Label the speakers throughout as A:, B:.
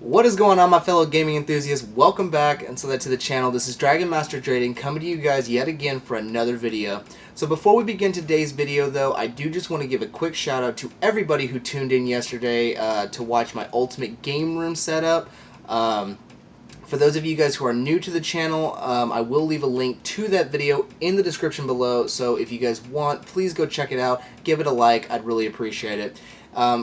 A: What is going on, my fellow gaming enthusiasts? Welcome back to the channel. This is DraydenDrayden coming to you guys yet again for another video. So before we begin today's video though, I do just want to give a quick shout out to everybody who tuned in yesterday to watch my ultimate game room setup. For those of you guys who are new to the channel, I will leave a link to that video in the description below, so if you guys want, please go check it out, give it a like, I'd really appreciate it.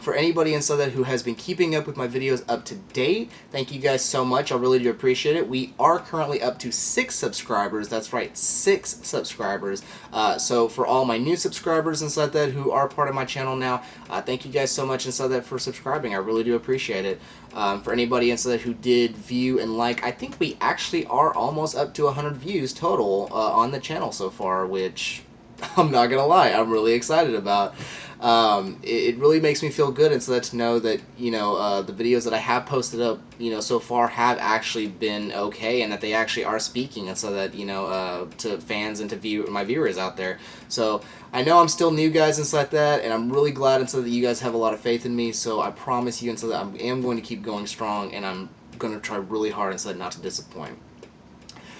A: For anybody inside that who has been keeping up with my videos up to date, thank you guys so much. I really do appreciate it. We are currently up to 6 subscribers. That's right, 6 subscribers. So for all my new subscribers inside that who are part of my channel now, thank you guys so much inside that for subscribing. I really do appreciate it. For anybody inside that who did view and like, I think we actually are almost up to 100 views total on the channel so far, which I'm not gonna lie, I'm really excited about. It really makes me feel good, and so that to know that the videos that I have posted up so far have actually been okay, and that they actually are speaking, and so that to fans and to my viewers out there. So I know I'm still new, guys, and so like that, and I'm really glad and so that you guys have a lot of faith in me. So I promise you and so that I am going to keep going strong, and I'm going to try really hard and so that not to disappoint.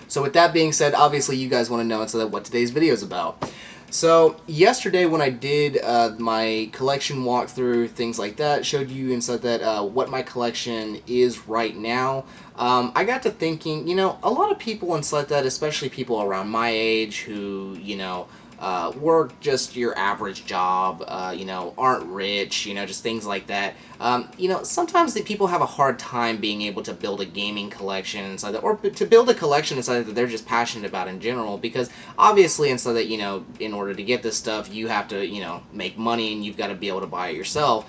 A: So with that being said, obviously you guys want to know and so that what today's video is about. So yesterday when I did my collection walkthrough, things like that, showed you and said that what my collection is right now, I got to thinking, a lot of people and like that, especially people around my age who, work just your average job, aren't rich, just things like that. Sometimes the people have a hard time being able to build a gaming collection and so that, or to build a collection and so that they're just passionate about in general, because obviously and so that, in order to get this stuff, you have to, make money and you've got to be able to buy it yourself.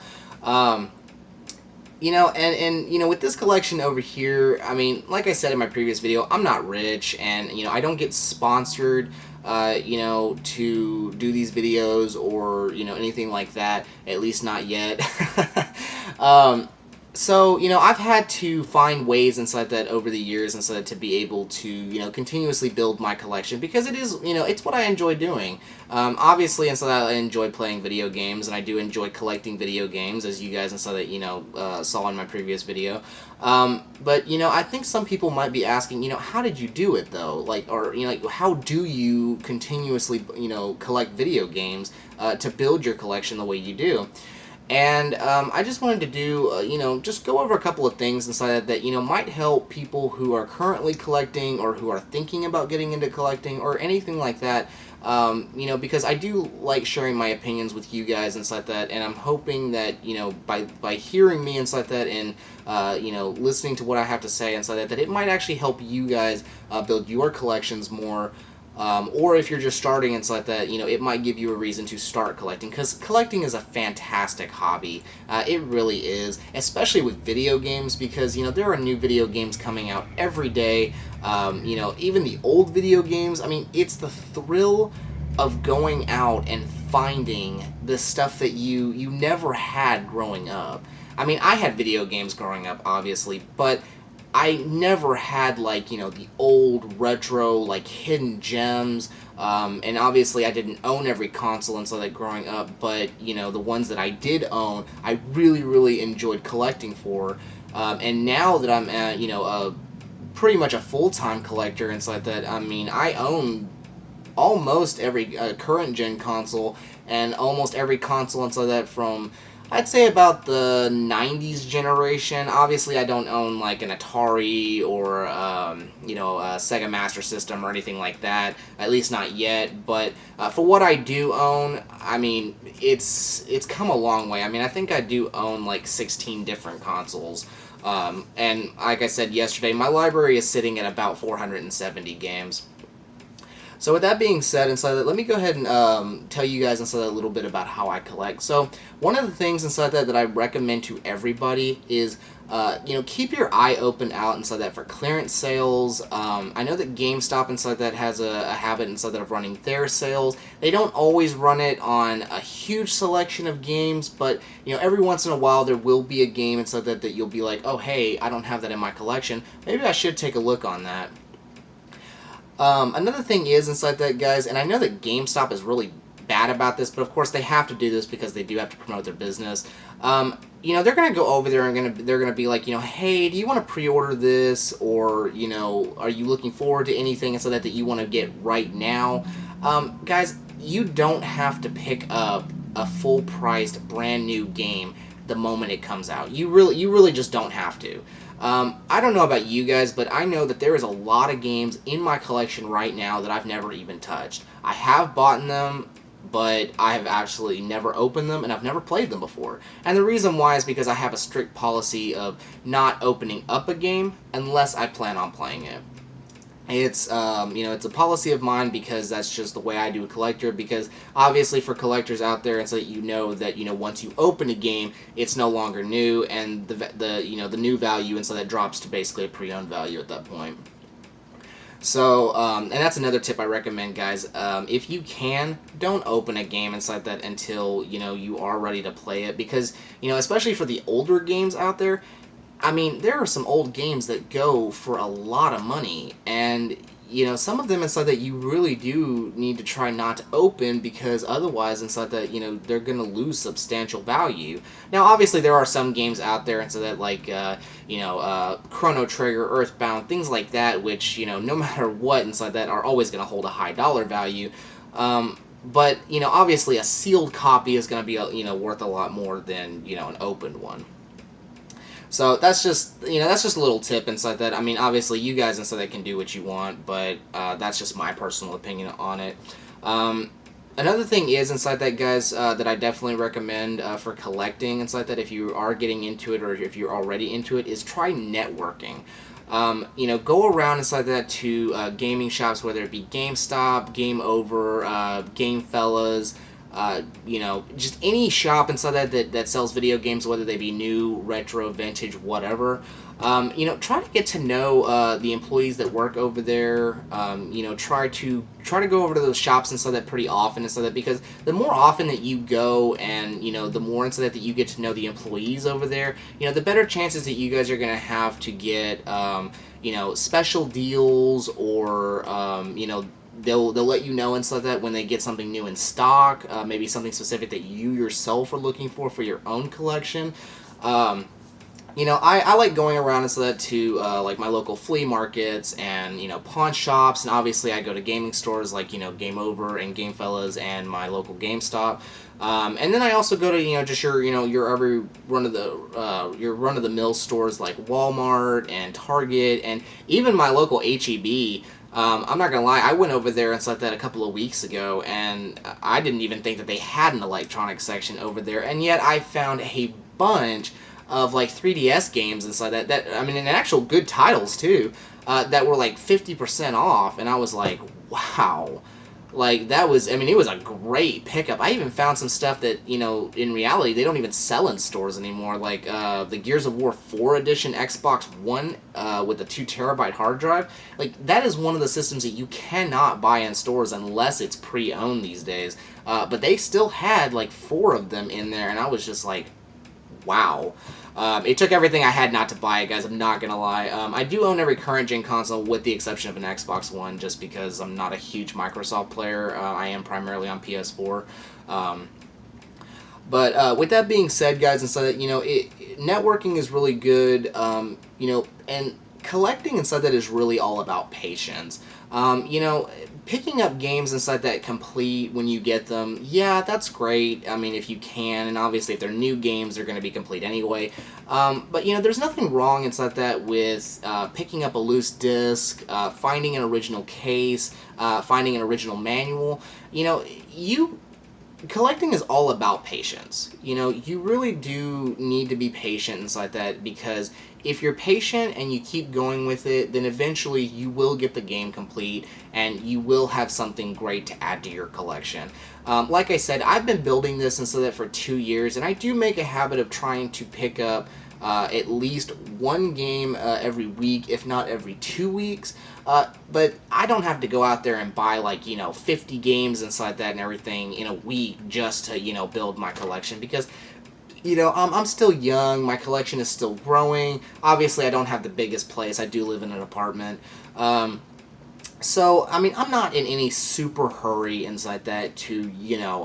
A: With this collection over here, I mean, like I said in my previous video, I'm not rich, and, I don't get sponsored, to do these videos or, anything like that, at least not yet. So, I've had to find ways inside that over the years inside to be able to, continuously build my collection, because it is, it's what I enjoy doing. Obviously, inside that I enjoy playing video games, and I do enjoy collecting video games, as you guys inside that, saw in my previous video. But, I think some people might be asking, how did you do it, though? Like, or, how do you continuously, collect video games to build your collection the way you do? And I just wanted to do, just go over a couple of things inside that, might help people who are currently collecting or who are thinking about getting into collecting or anything like that, because I do like sharing my opinions with you guys inside that, and I'm hoping that, by hearing me inside that and, listening to what I have to say inside that it might actually help you guys build your collections more. Or if you're just starting and like that, it might give you a reason to start collecting, because collecting is a fantastic hobby. It really is, especially with video games, because, there are new video games coming out every day. Even the old video games, I mean, it's the thrill of going out and finding the stuff that you never had growing up. I mean, I had video games growing up, obviously, but I never had, like, the old retro, like, hidden gems, and obviously I didn't own every console and so that growing up, but, the ones that I did own, I really, really enjoyed collecting for, and now that I'm, pretty much a full-time collector and so like that, I mean, I own almost every current gen console, and almost every console and so that from, I'd say, about the 90s generation. Obviously, I don't own, like, an Atari or, a Sega Master System or anything like that. At least not yet. But for what I do own, I mean, it's come a long way. I mean, I think I do own, like, 16 different consoles. And like I said yesterday, my library is sitting at about 470 games. So with that being said, inside that, let me go ahead and tell you guys inside that a little bit about how I collect. So one of the things inside that I recommend to everybody is, keep your eye open out inside that for clearance sales. I know that GameStop inside that has a habit inside that of running their sales. They don't always run it on a huge selection of games, but every once in a while there will be a game inside that you'll be like, oh hey, I don't have that in my collection. Maybe I should take a look on that. Another thing is inside that, guys, and I know that GameStop is really bad about this, but of course they have to do this because they do have to promote their business. You know, they're going to go over there and they're going to be like, you know, hey, do you want to pre-order this, or, you know, are you looking forward to anything so that you want to get right now? Guys, you don't have to pick up a full-priced brand new game the moment it comes out. You really just don't have to. I don't know about you guys, but I know that there is a lot of games in my collection right now that I've never even touched. I have bought them, but I have absolutely never opened them, and I've never played them before. And the reason why is because I have a strict policy of not opening up a game unless I plan on playing it. It's you know, it's a policy of mine because that's just the way I do a collector. Because obviously, for collectors out there, and so that you know that, you know, once you open a game, it's no longer new, and the you know, the new value, and so that drops to basically a pre-owned value at that point. So, and that's another tip I recommend, guys. If you can, don't open a game inside that until, you know, you are ready to play it. Because, you know, especially for the older games out there, I mean, there are some old games that go for a lot of money. And, you know, some of them inside that you really do need to try not to open, because otherwise inside that, you know, they're going to lose substantial value. Now, obviously, there are some games out there and so that, like, you know, Chrono Trigger, Earthbound, things like that, which, you know, no matter what inside that are always going to hold a high dollar value. But, you know, obviously a sealed copy is going to be, you know, worth a lot more than, you know, an opened one. So that's just, you know, that's just a little tip inside that. I mean, obviously you guys inside that can do what you want, but that's just my personal opinion on it. Another thing is inside that, guys, that I definitely recommend for collecting inside that, if you are getting into it or if you're already into it, is try networking. You know, go around inside that to gaming shops, whether it be GameStop, Game Over, Game Fellas, you know, just any shop inside that sells video games, whether they be new, retro, vintage, whatever. You know, try to get to know the employees that work over there. You know, try to go over to those shops inside that pretty often, inside that, because the more often that you go, and, you know, the more inside that you get to know the employees over there, you know, the better chances that you guys are going to have to get, you know, special deals, or, you know, they'll let you know and stuff like that when they get something new in stock, maybe something specific that you yourself are looking for your own collection. You know, I like going around and so that to like my local flea markets and, you know, pawn shops, and obviously I go to gaming stores like, you know, Game Over and Game Fellas and my local GameStop. And then I also go to, you know, just your every run of the mill stores like Walmart and Target, and even my local HEB. I'm not gonna lie, I went over there and like that a couple of weeks ago, and I didn't even think that they had an electronics section over there, and yet I found a bunch of like 3DS games inside that I mean, and actual good titles too, that were like 50% off, and I was like, wow. Like, that was, I mean, it was a great pickup. I even found some stuff that, you know, in reality, they don't even sell in stores anymore. Like, the Gears of War 4 edition Xbox One with a 2TB hard drive. Like, that is one of the systems that you cannot buy in stores unless it's pre-owned these days. But they still had, like, 4 of them in there, and I was just like, wow. It took everything I had not to buy it, guys. I'm not going to lie. I do own every current-gen console with the exception of an Xbox One, just because I'm not a huge Microsoft player. I am primarily on PS4. But with that being said, guys, and so that, you know, networking is really good, you know, and collecting inside that is really all about patience. You know, picking up games inside that complete when you get them, yeah, that's great. I mean, if you can, and obviously if they're new games, they're going to be complete anyway. But, you know, there's nothing wrong inside that with picking up a loose disc, finding an original case, finding an original manual. You know, collecting is all about patience. You know, you really do need to be patient inside that, because if you're patient and you keep going with it, then eventually you will get the game complete and you will have something great to add to your collection. Like I said, I've been building this and so that for 2 years, and I do make a habit of trying to pick up at least one game every week, if not every 2 weeks. But I don't have to go out there and buy, like, you know, 50 games inside that and everything in a week just to, you know, build my collection, because, you know, I'm still young, my collection is still growing. Obviously, I don't have the biggest place, I do live in an apartment. So, I mean, I'm not in any super hurry inside that to,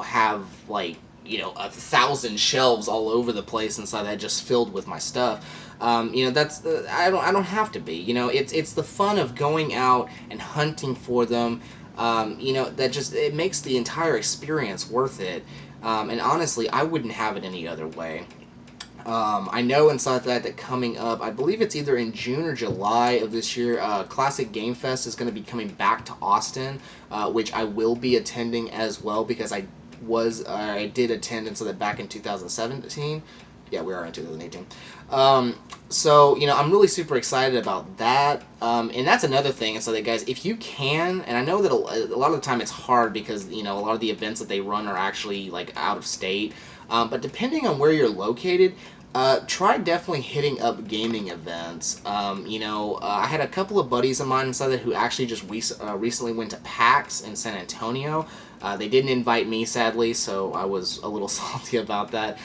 A: have like, 1,000 shelves all over the place inside that just filled with my stuff. That's I don't have to be. It's the fun of going out and hunting for them. That just it makes the entire experience worth it. And honestly, I wouldn't have it any other way. I know inside that coming up, I believe it's either in June or July of this year, Classic Game Fest is going to be coming back to Austin, which I will be attending as well because I did attend and so that back in 2017. Yeah, we are in 2018. So, I'm really super excited about that. And that's another thing. And so that, guys, if you can, and I know that a lot of the time it's hard because, a lot of the events that they run are actually, like, out of state. But depending on where you're located, try definitely hitting up gaming events. I had a couple of buddies of mine inside that who actually just recently went to PAX in San Antonio. They didn't invite me, sadly, so I was a little salty about that.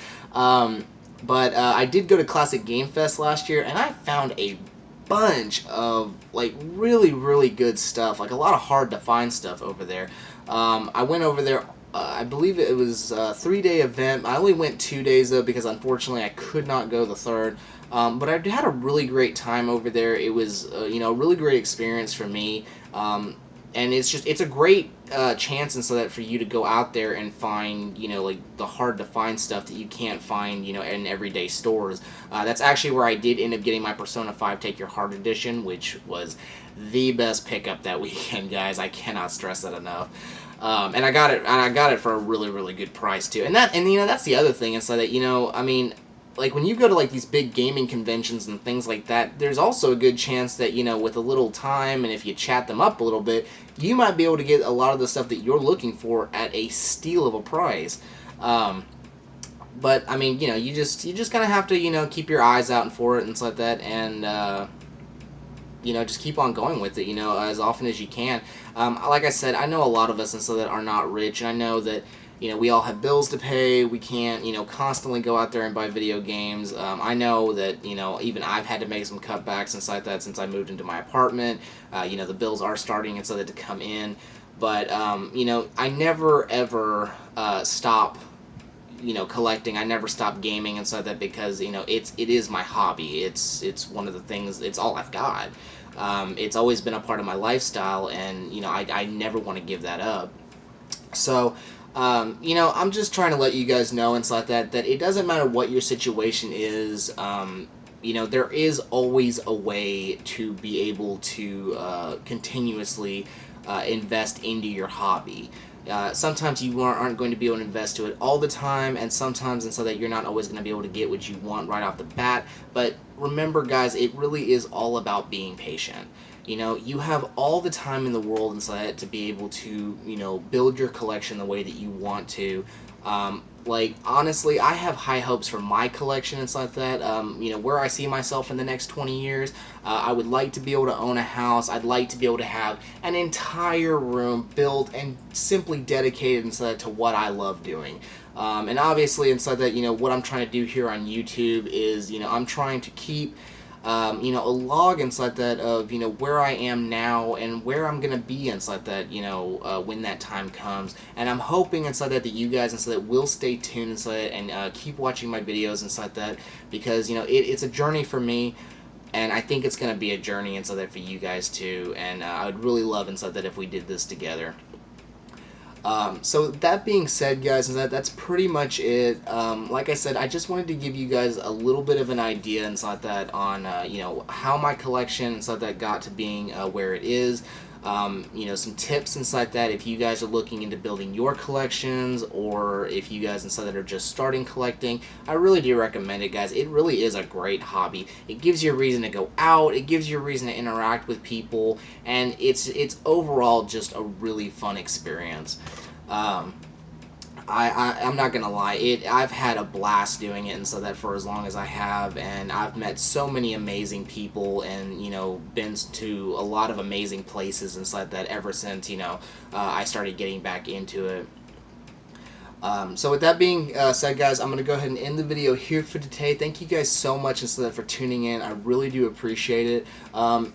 A: But I did go to Classic Game Fest last year, and I found a bunch of like really, really good stuff, like a lot of hard to find stuff over there. I went over there. I believe it was a 3-day event. I only went 2 days though because unfortunately I could not go the third. But I had a really great time over there. It was a really great experience for me. And it's a great chance and so that for you to go out there and find like the hard to find stuff that you can't find in everyday stores. That's actually where I did end up getting my Persona 5 Take Your Heart edition, which was the best pickup that weekend, guys. I cannot stress that enough. And I got it for a really, really good price too. And that's the other thing, is so that I mean, like when you go to like these big gaming conventions and things like that, there's also a good chance that with a little time and if you chat them up a little bit, you might be able to get a lot of the stuff that you're looking for at a steal of a price. But I mean, you just kind of have to keep your eyes out for it and stuff like that, and just keep on going with it, as often as you can. Like I said, I know a lot of us and so that are not rich, and I know that we all have bills to pay. We can't, constantly go out there and buy video games. I know that, even I've had to make some cutbacks and stuff like that since I moved into my apartment. The bills are starting and so that to come in. But, I never, ever stop, collecting. I never stop gaming and stuff like that because, it is my hobby. It's one of the things, it's all I've got. It's always been a part of my lifestyle, and, I never want to give that up. So, I'm just trying to let you guys know and stuff like that it doesn't matter what your situation is. There is always a way to be able to continuously invest into your hobby. Sometimes you aren't going to be able to invest to it all the time, and sometimes and so that you're not always going to be able to get what you want right off the bat. But remember, guys, it really is all about being patient. You have all the time in the world inside to be able to, build your collection the way that you want to. Like, honestly, I have high hopes for my collection and stuff like that. Where I see myself in the next 20 years, I would like to be able to own a house. I'd like to be able to have an entire room built and simply dedicated inside to what I love doing. And obviously inside that, what I'm trying to do here on YouTube is, I'm trying to keep a log inside that of, where I am now and where I'm going to be inside that, when that time comes. And I'm hoping inside that you guys inside that will stay tuned inside and keep watching my videos inside that because, it's a journey for me. And I think it's going to be a journey inside that for you guys too. And I would really love inside that if we did this together. So that being said, guys, that's pretty much it. Like I said, I just wanted to give you guys a little bit of an idea and stuff like that on, how my collection and stuff like that got to being where it is. Some tips and stuff like that if you guys are looking into building your collections, or if you guys and stuff that are just starting collecting. I really do recommend it, guys. It really is a great hobby. It gives you a reason to go out. It gives you a reason to interact with people, and it's overall just a really fun experience. I'm not gonna lie, I've had a blast doing it and so that for as long as I have, and I've met so many amazing people and been to a lot of amazing places and so that ever since I started getting back into it. So with that being said, guys, I'm going to go ahead and end the video here for today. Thank you guys so much for tuning in. I really do appreciate it.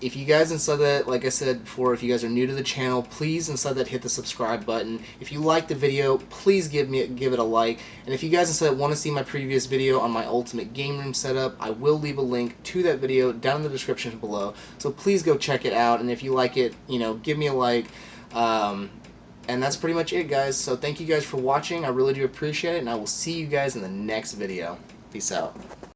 A: If you guys, instead that, like I said before, if you guys are new to the channel, please, instead that, hit the subscribe button. If you like the video, please give it a like. And if you guys, instead, want to see my previous video on my ultimate game room setup, I will leave a link to that video down in the description below. So please go check it out. And if you like it, give me a like. And that's pretty much it, guys. So thank you guys for watching. I really do appreciate it, and I will see you guys in the next video. Peace out.